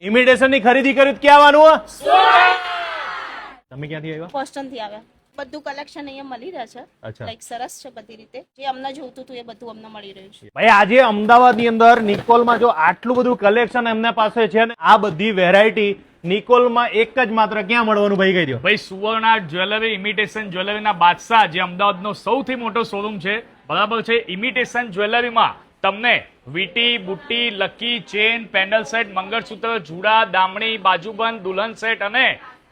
Imitation ની ખરીદી કરી તો ક્યાં આવવાનું? તમે ક્યાંથી આવ્યા? બોસ્ટન થી આવ્યા. બધું કલેક્શન અહીંયા મળી રહે છે. અચ્છા. લાઈક સરસ છે બધી રીતે. જે અમને જોઈતું હતું એ બધું અમને મળી રહ્યું છે. ભાઈ આજે અમદાવાદની અંદર નિકોલમાં જો આટલું બધું કલેક્શન એમના પાસે છે ને આ બધી વેરાયટી નિકોલમાં એક જ માત્ર ક્યાં મળવાનું ભાઈ કહી દો. ભાઈ સુવર્ણા જ્વેલરી ઇમિટેશન જ્વેલરીના બાદશાહ જે અમદાવાદનો સૌથી મોટો શોરૂમ છે, બરાબર છે. ઇમિટેશન જ્વેલરીમાં તમને વીટી, બુટ્ટી, લકી, ચેન, પેન્ડલ સેટ, મંગળસૂત્ર, જુડા, દામણી, બાજુબંધ, દુલ્હન સેટ અને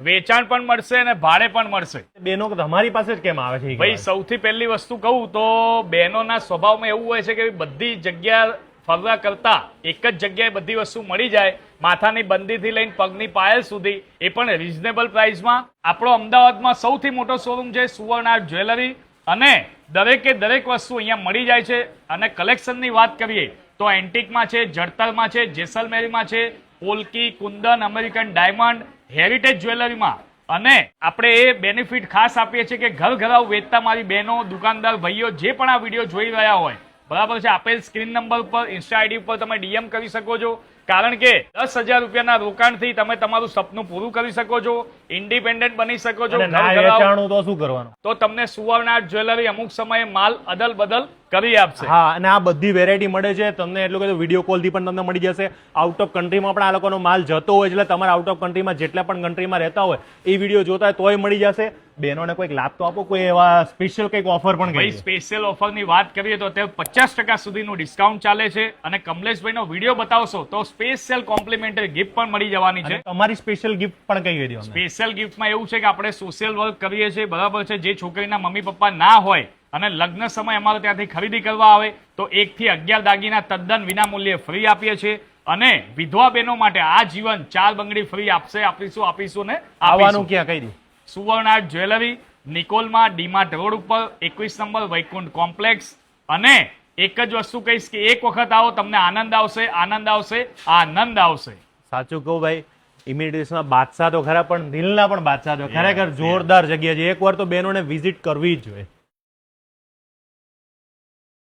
વેચાણ પણ મળશે અને ભાડે પણ મળશે. બેનો તમારી પાસે જ કેમ આવે છે? ભાઈ સૌથી પહેલી વસ્તુ કહું તો બહેનોના સ્વભાવમાં એવું હોય છે કે બધી જગ્યા ફરવા કરતા એક જ જગ્યાએ બધી વસ્તુ મળી જાય, માથાની બંદીથી લઈને પગની પાયલ સુધી, એ પણ રીઝનેબલ પ્રાઇસમાં. આપણો અમદાવાદમાં સૌથી મોટો શોરૂમ છે સુવર્ણા જ્વેલરી અને દરેકે દરેક વસ્તુ અહીંયા મળી જાય છે. અને કલેક્શનની વાત કરીએ તો એન્ટિકમાં છે, જડતરમાં છે, જેસલમેરીમાં છે, polki, kundan, American diamond, heritage જ્વેલરીમાં. અને આપણે એ બેનિફિટ ખાસ આપીએ છીએ કે ઘર ઘરાવ વેચતા મારી બહેનો, દુકાનદાર ભાઈઓ જે પણ આ વિડીયો જોઈ રહ્યા હોય, બરાબર છે, આપેલ સ્ક્રીન નંબર પર ઇન્સ્ટા આઈડી પર તમે ડીએમ કરી શકો છો. કારણ કે 10,000 રૂપિયાના રોકાણથી તમે તમારું સપનું પૂરું કરી શકો છો, ઇન્ડિપેન્ડન્ટ બની શકો છો. તો શું કરવાનું? તો તમને સુવર્ણા જ્વેલરી અમુક સમયે માલ અદલ બદલ કરી આપશે. હા, અને આ બધી વેરાયટી મળે છે તમને. એટલું કે વિડીયો કોલ થી પણ તમને મળી જશે. આઉટ ઓફ કન્ટ્રીમાં પણ આ લોકોનો માલ જતો હોય એટલે તમારે આઉટ ઓફ કન્ટ્રીમાં જેટલા પણ કન્ટ્રીમાં રહેતા હોય એ વિડીયો જોતા હોય તોય મળી જશે. બહેનોને કોઈક લાભ તો આપો, કોઈ એવા સ્પેશિયલ કંઈક ઓફર પણ. ભાઈ સ્પેશિયલ ઓફરની વાત કરીએ તો અત્યારે 50% સુધીનું ડિસ્કાઉન્ટ ચાલે છે અને કમલેશભાઈનો વિડીયો બતાવશો તો સ્પેશિયલ કોમ્પ્લિમેન્ટરી ગિફ્ટ પણ મળી જવાની છે. તમારી સ્પેશિયલ ગિફ્ટ પણ કઈ ગઈ? સ્પેશિયલ ગિફ્ટમાં એવું છે કે આપણે સોશિયલ વર્ક કરીએ છીએ, બરાબર છે. જે છોકરીના મમ્મી પપ્પા ના હોય અને લગ્ન સમય અમારે ત્યાંથી ખરીદી કરવા આવે તો 1 થી 11 દાગીના તદ્દન વિના મૂલ્યે ફ્રી આપીએ છીએ. અને વિધવા બહેનો માટે આ જીવન 4 બંગડી ફ્રી આપીશું ને. આવવાનું ક્યાં કહી દે? સુવર્ણા જ્વેલરી, નિકોલમાં, ડીમાર્ટ રોડ ઉપર, 21 નંબર વૈકુંઠ કોમ્પ્લેક્સ. અને એક જ વસ્તુ કહીશ કે એક વખત આવો તમને આનંદ આવશે, આનંદ આવશે, આનંદ આવશે. સાચું કહું ભાઈ, ઇમિટેશનમાં બાદશાહ તો ખરા પણ દિલના પણ બાદશાહ તો ખરેખર જોરદાર જગ્યા છે. એકવાર તો બહેનોને વિઝિટ કરવી જ જોઈએ.